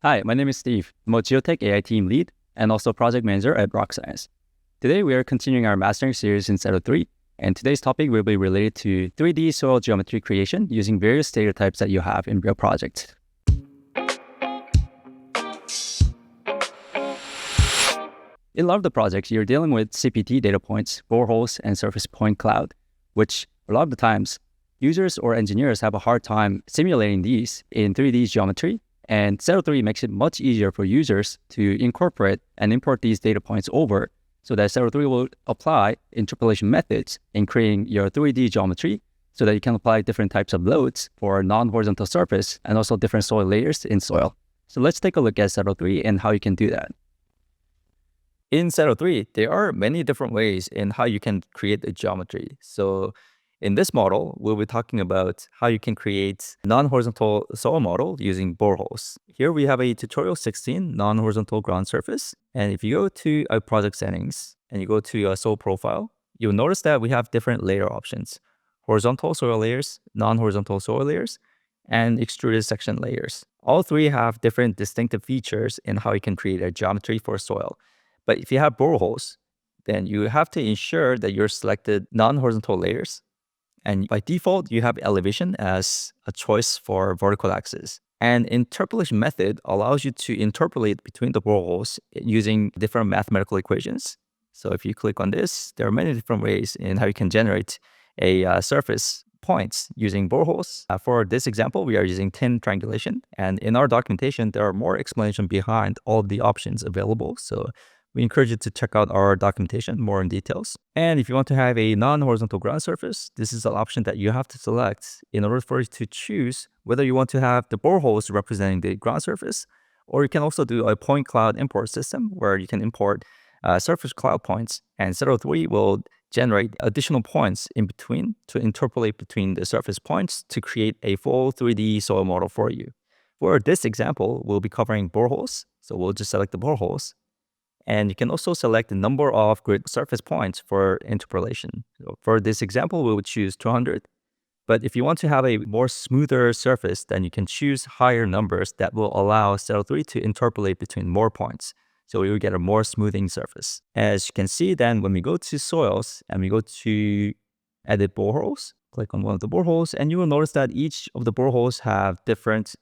Hi, my name is Steve. I'm a Geotech AI team lead and also project manager at Rocscience. Today, we are continuing our mastering series in Settle3, and today's topic will be related to 3D soil geometry creation using various data types that you have in real projects. In a lot of the projects, you're dealing with CPT data points, boreholes, and surface point cloud, which a lot of the times, users or engineers have a hard time simulating these in 3D geometry. And Settle3 makes it much easier for users to incorporate and import these data points over so that Settle3 will apply interpolation methods in creating your 3D geometry so that you can apply different types of loads for non-horizontal surface and also different soil layers in soil. So let's take a look at Settle3 and how you can do that. In Settle3, there are many different ways in how you can create a geometry. So in this model, we'll be talking about how you can create non-horizontal soil model using boreholes. Here we have a tutorial 16 non-horizontal ground surface. And if you go to our project settings and you go to your soil profile, you'll notice that we have different layer options: horizontal soil layers, non-horizontal soil layers, and extruded section layers. All three have different distinctive features in how you can create a geometry for soil. But if you have boreholes, then you have to ensure that you're selected non-horizontal layers. And by default, you have elevation as a choice for vertical axis. And interpolation method allows you to interpolate between the boreholes using different mathematical equations. So if you click on this, there are many different ways in how you can generate a surface points using boreholes. For this example, we are using tin triangulation. And in our documentation, there are more explanation behind all of the options available. So we encourage you to check out our documentation more in details. And if you want to have a non-horizontal ground surface, this is an option that you have to select in order for you to choose whether you want to have the boreholes representing the ground surface, or you can also do a point cloud import system where you can import surface cloud points, and Settle3 will generate additional points in between to interpolate between the surface points to create a full 3D soil model for you. For this example, we'll be covering boreholes, so we'll just select the boreholes. And you can also select the number of grid surface points for interpolation. So for this example, we would choose 200. But if you want to have a more smoother surface, then you can choose higher numbers that will allow Settle3 to interpolate between more points. So we will get a more smoothing surface. As you can see, then when we go to soils and we go to edit boreholes, click on one of the boreholes, and you will notice that each of the boreholes have different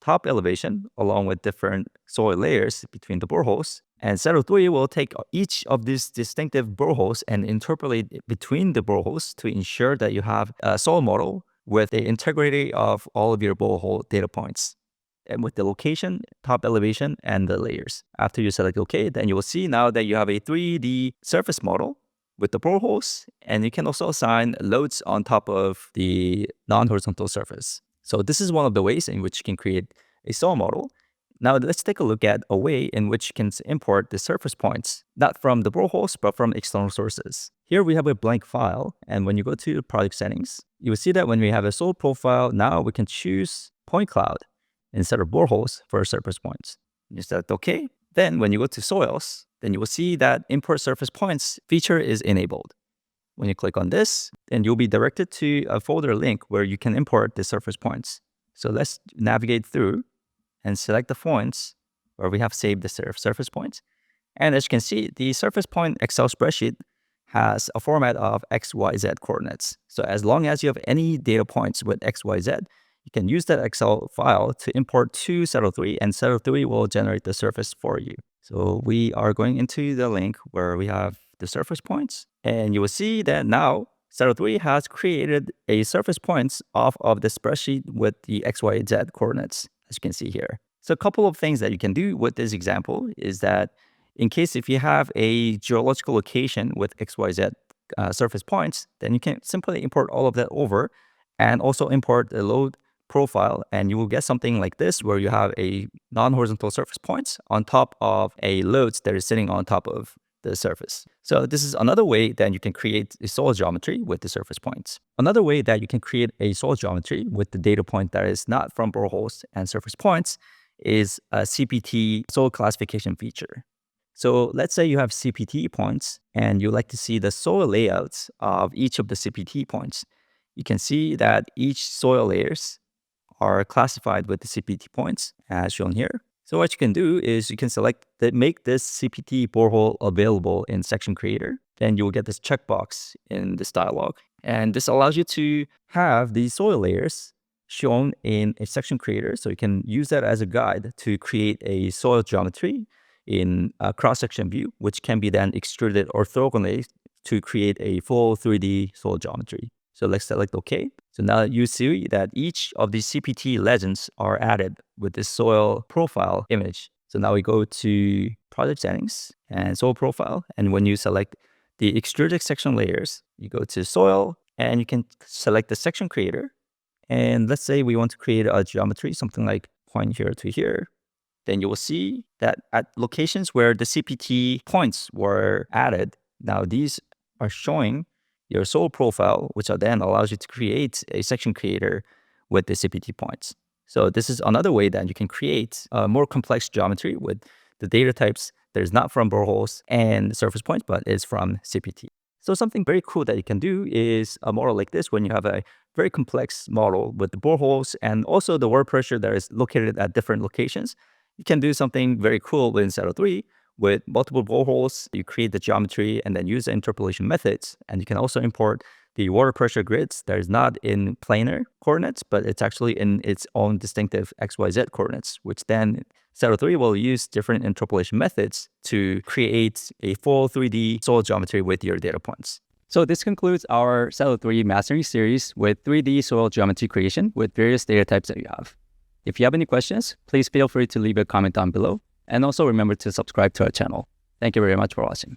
top elevation along with different soil layers between the boreholes. And Settle3 will take each of these distinctive boreholes and interpolate between the boreholes to ensure that you have a soil model with the integrity of all of your borehole data points, and with the location, top elevation, and the layers. After you select OK, then you will see now that you have a 3D surface model with the boreholes, and you can also assign loads on top of the non-horizontal surface. So this is one of the ways in which you can create a soil model. Now let's take a look at a way in which you can import the surface points, not from the boreholes, but from external sources. Here we have a blank file, and when you go to project settings, you will see that when we have a soil profile, now we can choose point cloud instead of boreholes for surface points. You select OK. Then when you go to soils, then you will see that import surface points feature is enabled. When you click on this, then you'll be directed to a folder link where you can import the surface points. So let's navigate through and select the points where we have saved the surface points. And as you can see, the surface point Excel spreadsheet has a format of XYZ coordinates. So as long as you have any data points with XYZ, you can use that Excel file to import to Settle3, and Settle3 will generate the surface for you. So we are going into the link where we have the surface points, and you will see that now Settle3 has created a surface points off of the spreadsheet with the XYZ coordinates, as you can see here. So a couple of things that you can do with this example is that in case if you have a geological location with XYZ surface points, then you can simply import all of that over and also import the load profile, and you will get something like this where you have a non-horizontal surface points on top of a loads that is sitting on top of the surface. So this is another way that you can create a soil geometry with the surface points. Another way that you can create a soil geometry with the data point that is not from boreholes and surface points is a CPT soil classification feature. So let's say you have CPT points and you like to see the soil layouts of each of the CPT points. You can see that each soil layers are classified with the CPT points as shown here. So what you can do is you can select make this CPT borehole available in Section Creator. Then you will get this checkbox in this dialog. And this allows you to have these soil layers shown in a Section Creator. So you can use that as a guide to create a soil geometry in a cross-section view, which can be then extruded orthogonally to create a full 3D soil geometry. So let's select OK. So now you see that each of these CPT legends are added with this soil profile image. So now we go to project settings and soil profile. And when you select the extruded section layers, you go to soil and you can select the section creator. And let's say we want to create a geometry, something like point here to here. Then you will see that at locations where the CPT points were added, now these are showing your soil profile, which then allows you to create a section creator with the CPT points. So this is another way that you can create a more complex geometry with the data types that is not from boreholes and surface points, but is from CPT. So something very cool that you can do is a model like this when you have a very complex model with the boreholes and also the water pressure that is located at different locations. You can do something very cool in Settle3 with multiple boreholes. You create the geometry and then use the interpolation methods. And you can also import the water pressure grids that is not in planar coordinates, but it's actually in its own distinctive XYZ coordinates, which then Settle3 will use different interpolation methods to create a full 3D soil geometry with your data points. So this concludes our Settle3 mastering series with 3D soil geometry creation with various data types that you have. If you have any questions, please feel free to leave a comment down below. And also remember to subscribe to our channel. Thank you very much for watching.